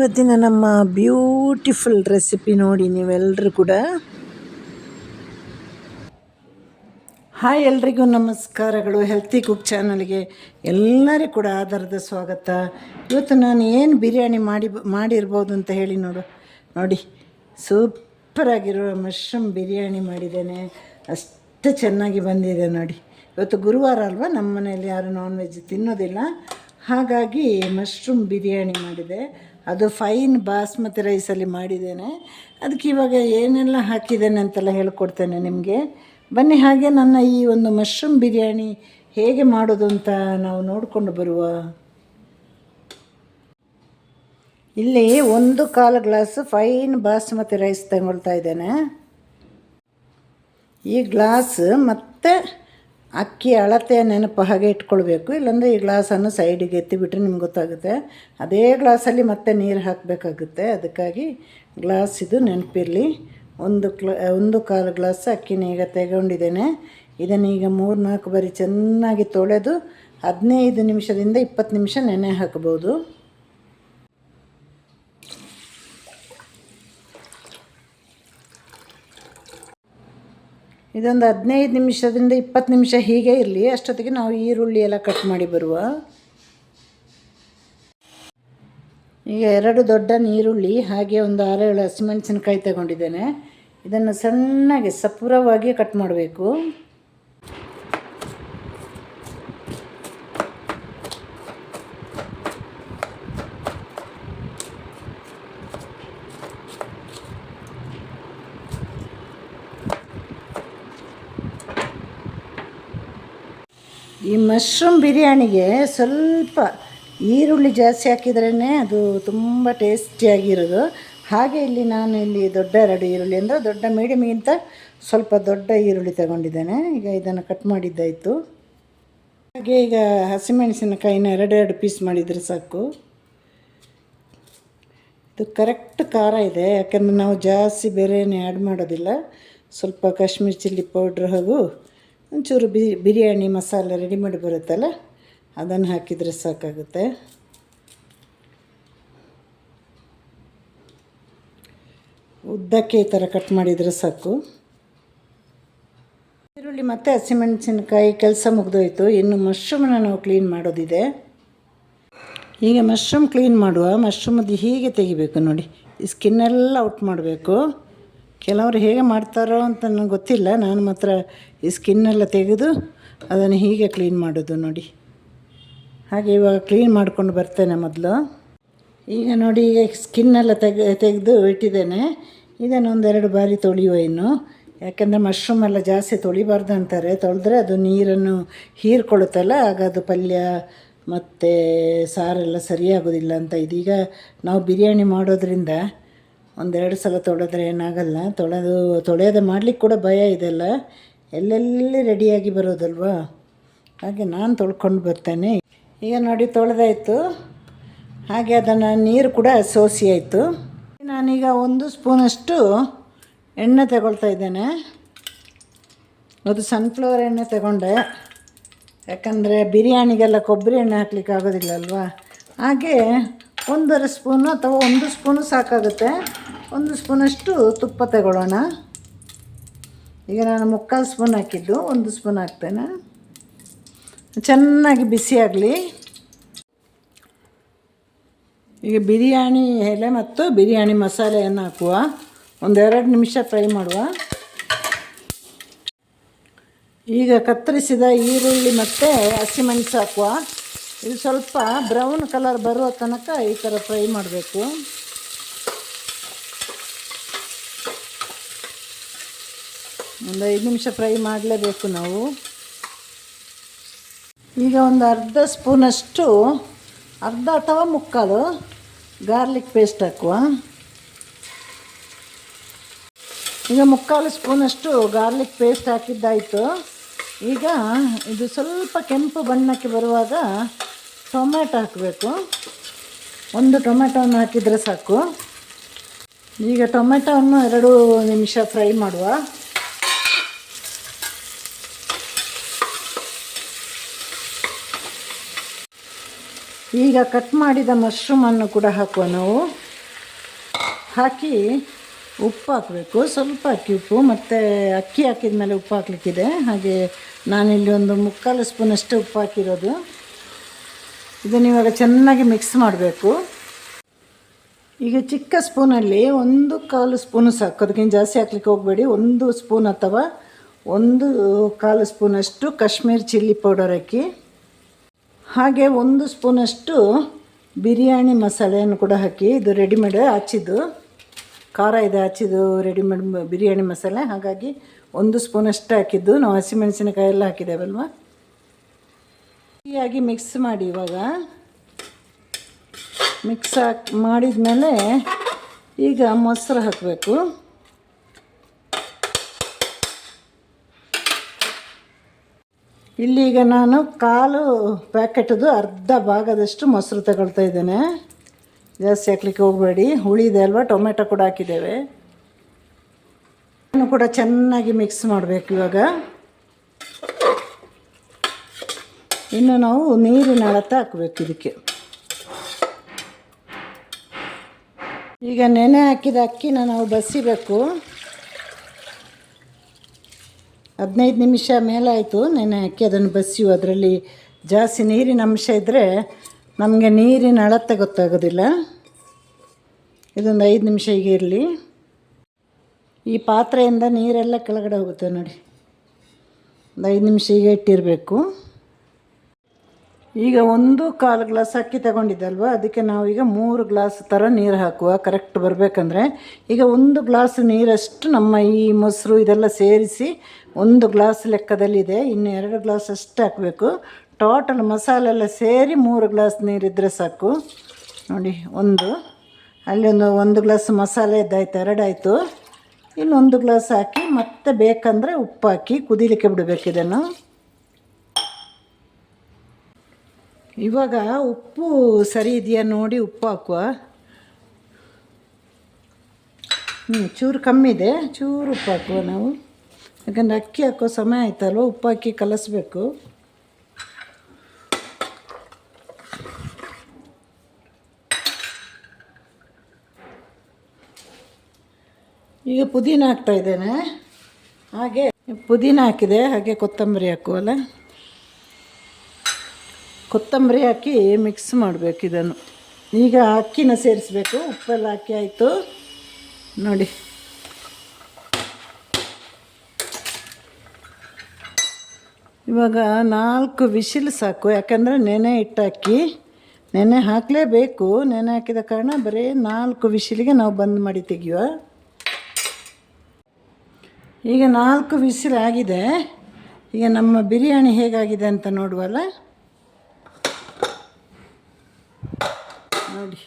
ಇವತ್ತಿನ ನಮ್ಮ beautiful recipe ನೋಡಿ ನೀವೆಲ್ಲರೂ ಕೂಡ. ಹಾಯ್, ಎಲ್ರಿಗೂ ನಮಸ್ಕಾರಗಳು. ಹೆಲ್ತಿ ಕುಕ್ ಚಾನಲ್ಗೆ ಎಲ್ಲರಿಗೂ ಕೂಡ ಆಧಾರದ ಸ್ವಾಗತ. ಇವತ್ತು ನಾನು ಏನು ಬಿರಿಯಾನಿ ಮಾಡಿರ್ಬೋದು ಅಂತ ಹೇಳಿ ನೋಡಿ ಸೂಪರಾಗಿರೋ ಮಶ್ರೂಮ್ ಬಿರಿಯಾನಿ ಮಾಡಿದ್ದೇನೆ. ಅಷ್ಟು ಚೆನ್ನಾಗಿ ಬಂದಿದೆ ನೋಡಿ. ಇವತ್ತು ಗುರುವಾರ ಅಲ್ವಾ, ನಮ್ಮ ಮನೆಯಲ್ಲಿ ಯಾರು ನಾನ್ ವೆಜ್ ತಿನ್ನೋದಿಲ್ಲ, ಹಾಗಾಗಿ ಮಶ್ರೂಮ್ ಬಿರಿಯಾನಿ ಮಾಡಿದೆ. ಅದು ಫೈನ್ ಬಾಸ್ಮತಿ ರೈಸಲ್ಲಿ ಮಾಡಿದ್ದೇನೆ. ಅದಕ್ಕೆ ಇವಾಗ ಏನೆಲ್ಲ ಹಾಕಿದ್ದೇನೆ ಅಂತೆಲ್ಲ ಹೇಳ್ಕೊಡ್ತೇನೆ ನಿಮಗೆ. ಬನ್ನಿ, ಹಾಗೆ ನನ್ನ ಈ ಒಂದು ಮಶ್ರೂಮ್ ಬಿರಿಯಾನಿ ಹೇಗೆ ಮಾಡೋದು ಅಂತ ನಾವು ನೋಡಿಕೊಂಡು ಬರುವ. ಇಲ್ಲಿ 1/4 ಗ್ಲಾಸ್ ಫೈನ್ ಬಾಸ್ಮತಿ ರೈಸ್ ತಗೊಳ್ತಾ ಇದ್ದೇನೆ. ಈ ಗ್ಲಾಸ್ ಮತ್ತು ಅಕ್ಕಿ ಅಳತೆಯ ನೆನಪು ಹಾಗೆ ಇಟ್ಕೊಳ್ಬೇಕು, ಇಲ್ಲಾಂದರೆ ಈ ಗ್ಲಾಸನ್ನು ಸೈಡಿಗೆ ಎತ್ತಿಬಿಟ್ರೆ ನಿಮ್ಗೆ ಗೊತ್ತಾಗುತ್ತೆ. ಅದೇ ಗ್ಲಾಸಲ್ಲಿ ಮತ್ತೆ ನೀರು ಹಾಕಬೇಕಾಗುತ್ತೆ. ಅದಕ್ಕಾಗಿ ಗ್ಲಾಸ್ ಇದು ನೆನಪಿರಲಿ. 1/4 ಗ್ಲಾಸ್ ಅಕ್ಕಿನ ಈಗ ತಗೊಂಡಿದ್ದೇನೆ. ಇದನ್ನೀಗ 3-4 ಬಾರಿ ಚೆನ್ನಾಗಿ ತೊಳೆದು 15 ನಿಮಿಷದಿಂದ 20 ನಿಮಿಷ ನೆನೆ ಹಾಕ್ಬೋದು. ಇದೊಂದು 15 ನಿಮಿಷದಿಂದ 20 ನಿಮಿಷ ಹೀಗೆ ಇರಲಿ. ಅಷ್ಟೊತ್ತಿಗೆ ನಾವು ಈರುಳ್ಳಿ ಎಲ್ಲ ಕಟ್ ಮಾಡಿ ಬರುವ. ಈಗ 2 ದೊಡ್ಡ ಈರುಳ್ಳಿ ಹಾಗೆ ಒಂದು 6-7 ಹಸಿಮೆಣಸಿನಕಾಯಿ ತಗೊಂಡಿದ್ದೇನೆ. ಇದನ್ನು ಸಣ್ಣಗೆ ಸಪೂರವಾಗಿ ಕಟ್ ಮಾಡಬೇಕು. ಈ ಮಶ್ರೂಮ್ ಬಿರಿಯಾನಿಗೆ ಸ್ವಲ್ಪ ಈರುಳ್ಳಿ ಜಾಸ್ತಿ ಹಾಕಿದ್ರೇ ಅದು ತುಂಬ ಟೇಸ್ಟಿಯಾಗಿರೋದು. ಹಾಗೆ ಇಲ್ಲಿ ನಾನು ದೊಡ್ಡ 2 ಈರುಳ್ಳಿ, ಅಂದರೆ ದೊಡ್ಡ ಮೀಡಿಯಮ್ಗಿಂತ ಸ್ವಲ್ಪ ದೊಡ್ಡ ಈರುಳ್ಳಿ ತಗೊಂಡಿದ್ದೇನೆ. ಈಗ ಇದನ್ನು ಕಟ್ ಮಾಡಿದ್ದಾಯಿತು. ಹಾಗೆ ಈಗ ಹಸಿಮೆಣಸಿನಕಾಯಿನ 2 ಪೀಸ್ ಮಾಡಿದರೆ ಸಾಕು. ಇದು ಕರೆಕ್ಟ್ ಖಾರ ಇದೆ, ಯಾಕಂದರೆ ನಾವು ಜಾಸ್ತಿ ಬೇರೆನೇ ಆ್ಯಡ್ ಮಾಡೋದಿಲ್ಲ. ಸ್ವಲ್ಪ ಕಾಶ್ಮೀರಿ ಚಿಲ್ಲಿ ಪೌಡ್ರ್ ಹಾಗೂ ಒಂಚೂರು ಬಿರಿಯಾನಿ ಮಸಾಲೆ ರೆಡಿಮೇಡ್ ಬರುತ್ತಲ್ಲ, ಅದನ್ನು ಹಾಕಿದರೆ ಸಾಕಾಗುತ್ತೆ. ಉದ್ದಕ್ಕೆ ಈ ಥರ ಕಟ್ ಮಾಡಿದರೆ ಸಾಕು. ಈರುಳ್ಳಿ ಮತ್ತು ಹಸಿಮೆಣಸಿನಕಾಯಿ ಕೆಲಸ ಮುಗಿದೋಯ್ತು. ಇನ್ನು ಮಶ್ರೂಮನ್ನು ನಾವು ಕ್ಲೀನ್ ಮಾಡೋದಿದೆ. ಈಗ ಮಶ್ರೂಮ್ ಕ್ಲೀನ್ ಮಾಡುವ. ಮಶ್ರೂಮದ್ದು ಹೀಗೆ ತೆಗಿಬೇಕು ನೋಡಿ, ಈ ಸ್ಕಿನ್ನೆಲ್ಲ ಔಟ್ ಮಾಡಬೇಕು. ಕೆಲವರು ಹೇಗೆ ಮಾಡ್ತಾರೋ ಅಂತ ನನಗೆ ಗೊತ್ತಿಲ್ಲ, ನಾನು ಮಾತ್ರ ಈ ಸ್ಕಿನ್ನೆಲ್ಲ ತೆಗೆದು ಅದನ್ನು ಹೀಗೆ ಕ್ಲೀನ್ ಮಾಡೋದು ನೋಡಿ. ಹಾಗೆ ಇವಾಗ ಕ್ಲೀನ್ ಮಾಡ್ಕೊಂಡು ಬರ್ತೇನೆ ಮೊದಲು. ಈಗ ನೋಡಿ, ಈಗ ಸ್ಕಿನ್ನೆಲ್ಲ ತೆಗೆದು ಇಟ್ಟಿದ್ದೇನೆ. ಇದನ್ನು 1-2 ಬಾರಿ ತೊಳೆಯುವ ಇನ್ನು, ಯಾಕೆಂದರೆ ಮಶ್ರೂಮ್ ಎಲ್ಲ ಜಾಸ್ತಿ ತೊಳಿಬಾರ್ದು ಅಂತಾರೆ. ತೊಳೆದ್ರೆ ಅದು ನೀರನ್ನು ಹೀರ್ಕೊಳ್ಳುತ್ತಲ್ಲ, ಆಗ ಅದು ಪಲ್ಯ ಮತ್ತು ಸಾರೆಲ್ಲ ಸರಿಯಾಗೋದಿಲ್ಲ ಅಂತ. ಇದೀಗ ನಾವು ಬಿರಿಯಾನಿ ಮಾಡೋದ್ರಿಂದ 1-2 ಸಲ ತೊಳೆದ್ರೆ ಏನಾಗಲ್ಲ. ತೊಳೆಯೋದು ಮಾಡಲಿಕ್ಕೆ ಕೂಡ ಭಯ ಇದೆಲ್ಲ, ಎಲ್ಲೆಲ್ಲಿ ರೆಡಿಯಾಗಿ ಬರೋದಲ್ವಾ, ಹಾಗೆ ನಾನು ತೊಳ್ಕೊಂಡು ಬರ್ತೇನೆ. ಈಗ ನೋಡಿ ತೊಳೆದಾಯಿತು. ಹಾಗೆ ಅದನ್ನು ನೀರು ಕೂಡ ಸೋಸಿ ಆಯಿತು. ನಾನೀಗ 1 ಸ್ಪೂನಷ್ಟು ಎಣ್ಣೆ ತಗೊಳ್ತಾ ಇದ್ದೇನೆ. ಅದು ಸನ್ಫ್ಲವರ್ ಎಣ್ಣೆ ತಗೊಂಡೆ, ಯಾಕಂದರೆ ಬಿರಿಯಾನಿಗೆಲ್ಲ ಕೊಬ್ಬರಿ ಎಣ್ಣೆ ಹಾಕ್ಲಿಕ್ಕೆ ಆಗೋದಿಲ್ಲ ಅಲ್ವಾ. ಹಾಗೆ 1.5 ಸ್ಪೂನು ಅಥವಾ 1 ಸ್ಪೂನು ಸಾಕಾಗುತ್ತೆ. 1 ಸ್ಪೂನಷ್ಟು ತುಪ್ಪ ತಗೊಳ್ಳೋಣ. ಈಗ ನಾನು 3/4 ಸ್ಪೂನ್ ಹಾಕಿದ್ದು, 1 ಸ್ಪೂನ್ ಹಾಕ್ತೇನೆ. ಚೆನ್ನಾಗಿ ಬಿಸಿ ಆಗಲಿ. ಈಗ ಬಿರಿಯಾನಿ ಎಲೆ ಮತ್ತು ಬಿರಿಯಾನಿ ಮಸಾಲೆಯನ್ನು ಹಾಕುವ. 1-2 ನಿಮಿಷ ಫ್ರೈ ಮಾಡುವ. ಈಗ ಕತ್ತರಿಸಿದ ಈರುಳ್ಳಿ ಮತ್ತು ಹಸಿಮೆಣಸು ಹಾಕುವ. ಇದು ಸ್ವಲ್ಪ ಬ್ರೌನ್ ಕಲರ್ ಬರುವ ತನಕ ಈ ಥರ ಫ್ರೈ ಮಾಡಬೇಕು. ಒಂದು 5 ನಿಮಿಷ ಫ್ರೈ ಮಾಡಲೇಬೇಕು ನಾವು. ಈಗ ಒಂದು ಅರ್ಧ ಸ್ಪೂನಷ್ಟು, ಅರ್ಧ ಅಥವಾ 3/4 ಗಾರ್ಲಿಕ್ ಪೇಸ್ಟ್ ಹಾಕುವ. ಈಗ 3/4 ಸ್ಪೂನಷ್ಟು ಗಾರ್ಲಿಕ್ ಪೇಸ್ಟ್ ಹಾಕಿದ್ದಾಯಿತು. ಈಗ ಇದು ಸ್ವಲ್ಪ ಕೆಂಪು ಬಣ್ಣಕ್ಕೆ ಬರುವಾಗ ಟೊಮೆಟೊ ಹಾಕಬೇಕು. 1 ಟೊಮೆಟೊವನ್ನು ಹಾಕಿದರೆ ಸಾಕು. ಈಗ ಟೊಮೆಟೊವನ್ನು 2 ನಿಮಿಷ ಫ್ರೈ ಮಾಡುವ. ಈಗ ಕಟ್ ಮಾಡಿದ ಮಶ್ರೂಮನ್ನು ಕೂಡ ಹಾಕುವ ನಾವು. ಹಾಕಿ ಉಪ್ಪು ಹಾಕಬೇಕು, ಸ್ವಲ್ಪ ಅಕ್ಕಿ ಉಪ್ಪು, ಮತ್ತು ಅಕ್ಕಿ ಹಾಕಿದ ಮೇಲೆ ಉಪ್ಪು ಹಾಕಲಿಕ್ಕಿದೆ. ಹಾಗೆ ನಾನಿಲ್ಲಿ ಒಂದು 3/4 ಸ್ಪೂನಷ್ಟು ಉಪ್ಪು ಹಾಕಿರೋದು. ಇದನ್ನು ಇವಾಗ ಚೆನ್ನಾಗಿ ಮಿಕ್ಸ್ ಮಾಡಬೇಕು. ಈಗ ಚಿಕ್ಕ ಸ್ಪೂನಲ್ಲಿ 1/4 ಸ್ಪೂನು ಸಾಕು, ಅದಕ್ಕಿಂತ ಜಾಸ್ತಿ ಹಾಕ್ಲಿಕ್ಕೆ ಹೋಗಬೇಡಿ. 1 ಸ್ಪೂನ್ ಅಥವಾ 1/4 ಸ್ಪೂನಷ್ಟು ಕಾಶ್ಮೀರ್ ಚಿಲ್ಲಿ ಪೌಡರ್ ಹಾಕಿ, ಹಾಗೆ 1 ಸ್ಪೂನಷ್ಟು ಬಿರಿಯಾನಿ ಮಸಾಲೆಯನ್ನು ಕೂಡ ಹಾಕಿ. ಇದು ರೆಡಿಮೇಡ್ ಹಚ್ಚಿದ್ದು ಖಾರ ಇದೆ, ಹಚ್ಚಿದ್ದು ರೆಡಿಮೇಡ್ ಬಿರಿಯಾನಿ ಮಸಾಲೆ. ಹಾಗಾಗಿ 1 ಸ್ಪೂನಷ್ಟು ಹಾಕಿದ್ದು. ನಾವು ಹಸಿಮೆಣಸಿನಕಾಯಿ ಎಲ್ಲ ಹಾಕಿದ್ದೇವಲ್ವ. ಹೀಗಾಗಿ ಮಿಕ್ಸ್ ಮಾಡಿ. ಇವಾಗ ಮಿಕ್ಸ್ ಮಾಡಿದ ಮೇಲೆ ಈಗ ಮೊಸರು ಹಾಕಬೇಕು. ಇಲ್ಲಿ ಈಗ ನಾನು 1/4 ಪ್ಯಾಕೆಟದು ಅರ್ಧ ಭಾಗದಷ್ಟು ಮೊಸರು ತಗೊಳ್ತಾ ಇದ್ದೇನೆ. ಜಾಸ್ತಿ ಹಾಕ್ಲಿಕ್ಕೆ ಹೋಗಬೇಡಿ, ಹುಳಿ ಇದೆ ಅಲ್ವಾ, ಟೊಮೆಟೊ ಕೂಡ ಹಾಕಿದ್ದೇವೆ. ಇದನ್ನು ಕೂಡ ಚೆನ್ನಾಗಿ ಮಿಕ್ಸ್ ಮಾಡಬೇಕು. ಇವಾಗ ಇನ್ನು ನಾವು ನೀರಿನ ಅಳತೆ ಹಾಕಬೇಕು ಇದಕ್ಕೆ. ಈಗ ನೆನೆ ಹಾಕಿದ ಅಕ್ಕಿನ ನಾವು ಬಸಿಬೇಕು. 15 ನಿಮಿಷ ಮೇಲಾಯಿತು ನೆನೆ ಹಾಕಿ, ಅದನ್ನು ಬಸಿಯು. ಅದರಲ್ಲಿ ಜಾಸ್ತಿ ನೀರಿನ ಅಂಶ ಇದ್ದರೆ ನಮಗೆ ನೀರಿನ ಅಳತೆ ಗೊತ್ತಾಗೋದಿಲ್ಲ. ಇದೊಂದು 5 ನಿಮಿಷ ಈಗ ಇರಲಿ. ಈ ಪಾತ್ರೆಯಿಂದ ನೀರೆಲ್ಲ ಕೆಳಗಡೆ ಹೋಗುತ್ತೆ ನೋಡಿ. ಒಂದು 5 ನಿಮಿಷ ಈಗ ಇಟ್ಟಿರಬೇಕು. ಈಗ 1/4 ಗ್ಲಾಸ್ ಅಕ್ಕಿ ತಗೊಂಡಿದ್ದಲ್ವ, ಅದಕ್ಕೆ ನಾವೀಗ 3 ಗ್ಲಾಸ್ ಥರ ನೀರು ಹಾಕುವ, ಕರೆಕ್ಟ್ ಬರಬೇಕಂದ್ರೆ. ಈಗ 1 ಗ್ಲಾಸ್ ನೀರಷ್ಟು ನಮ್ಮ ಈ ಮೊಸರು ಇದೆಲ್ಲ ಸೇರಿಸಿ 1 ಗ್ಲಾಸ್ ಲೆಕ್ಕದಲ್ಲಿದೆ. ಇನ್ನು 2 ಗ್ಲಾಸ್ ಅಷ್ಟು ಹಾಕಬೇಕು. ಟೋಟಲ್ ಮಸಾಲೆ ಎಲ್ಲ ಸೇರಿ 3 ಗ್ಲಾಸ್ ನೀರಿದ್ದರೆ ಸಾಕು ನೋಡಿ. ಅಲ್ಲಿ 1 ಗ್ಲಾಸ್ ಮಸಾಲೆ ಇದ್ದಾಯ್ತು, 2 ಆಯಿತು. ಇನ್ನು 1 ಗ್ಲಾಸ್ ಹಾಕಿ ಮತ್ತೆ ಬೇಕಂದರೆ ಉಪ್ಪು ಹಾಕಿ ಕುದಿಲಿಕ್ಕೆ ಬಿಡಬೇಕು ಇದನ್ನು. ಇವಾಗ ಉಪ್ಪು ಸರಿ ಇದೆಯಾ ನೋಡಿ ಉಪ್ಪು ಹಾಕುವ. ಚೂರು ಕಮ್ಮಿ ಇದೆ, ಚೂರು ಉಪ್ಪು ಹಾಕುವ ನಾವು. ಯಾಕಂದರೆ ಅಕ್ಕಿ ಹಾಕೋ ಸಮಯ ಆಯ್ತಲ್ವ, ಉಪ್ಪು ಹಾಕಿ ಕಲಸಬೇಕು. ಈಗ ಪುದೀನ ಹಾಕ್ತಾ ಇದ್ದೇನೆ. ಹಾಗೆ ಪುದೀನ ಹಾಕಿದೆ, ಹಾಗೆ ಕೊತ್ತಂಬರಿ ಹಾಕುವಲ್ಲ. ಕೊತ್ತಂಬರಿ ಹಾಕಿ ಮಿಕ್ಸ್ ಮಾಡಬೇಕು ಇದನ್ನು. ಈಗ ಅಕ್ಕಿನ ಸೇರಿಸಬೇಕು. ಉಪ್ಪೆಲ್ಲ ಹಾಕಿ ಆಯಿತು ನೋಡಿ. ಇವಾಗ 4 ವಿಶಿಲ್ ಸಾಕು. ಯಾಕಂದರೆ ನೆನೆ ಇಟ್ಟು ಅಕ್ಕಿ ನೆನೆ ಹಾಕಲೇಬೇಕು. ನೆನೆ ಹಾಕಿದ ಕಾರಣ ಬರೀ 4 ವಿಶಿಲಿಗೆ ನಾವು ಬಂದ್ ಮಾಡಿ ತೆಗೆಯುವ. ಈಗ 4 ವಿಸಿಲ್ ಆಗಿದೆ. ಈಗ ನಮ್ಮ ಬಿರಿಯಾನಿ ಹೇಗಾಗಿದೆ ಅಂತ ನೋಡುವಲ್ಲ. ನೋಡಿ,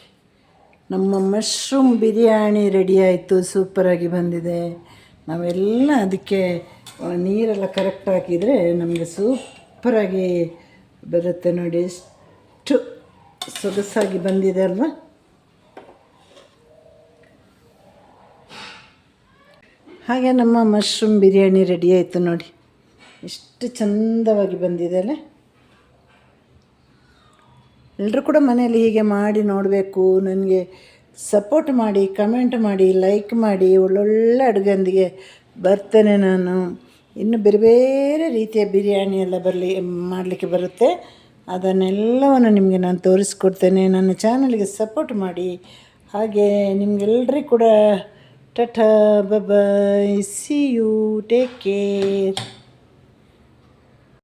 ನಮ್ಮ ಮಶ್ರೂಮ್ ಬಿರಿಯಾನಿ ರೆಡಿ ಆಯಿತು. ಸೂಪರಾಗಿ ಬಂದಿದೆ. ನಾವೆಲ್ಲ ಅದಕ್ಕೆ ನೀರೆಲ್ಲ ಕರೆಕ್ಟ್ ಹಾಕಿದರೆ ನಮಗೆ ಸೂಪರಾಗಿ ಬರುತ್ತೆ ನೋಡಿ. ಎಷ್ಟು ಸೊಗಸಾಗಿ ಬಂದಿದೆ ಅಲ್ವಾ. ಹಾಗೆ ನಮ್ಮ ಮಶ್ರೂಮ್ ಬಿರಿಯಾನಿ ರೆಡಿ ಆಯಿತು ನೋಡಿ. ಎಷ್ಟು ಚಂದವಾಗಿ ಬಂದಿದೆ ಅಲ್ಲ. ಎಲ್ಲರೂ ಕೂಡ ಮನೆಯಲ್ಲಿ ಹೀಗೆ ಮಾಡಿ ನೋಡಬೇಕು. ನನಗೆ ಸಪೋರ್ಟ್ ಮಾಡಿ, ಕಮೆಂಟ್ ಮಾಡಿ, ಲೈಕ್ ಮಾಡಿ. ಒಳ್ಳೊಳ್ಳೆ ಅಡುಗೆಯೊಂದಿಗೆ ಬರ್ತೇನೆ ನಾನು. ಇನ್ನು ಬೇರೆ ಬೇರೆ ರೀತಿಯ ಬಿರಿಯಾನಿ ಎಲ್ಲ ಮಾಡಲಿಕ್ಕೆ ಬರುತ್ತೆ. ಅದನ್ನೆಲ್ಲವನ್ನು ನಿಮಗೆ ನಾನು ತೋರಿಸ್ಕೊಡ್ತೇನೆ. ನನ್ನ ಚಾನಲ್ಗೆ ಸಪೋರ್ಟ್ ಮಾಡಿ. ಹಾಗೆ ನಿಮಗೆಲ್ಲರಿಗೂ ಕೂಡ ಟಾಟಾ, ಬಾಯ್, ಸಿ ಯು, ಟೇಕ್ ಕೇರ್.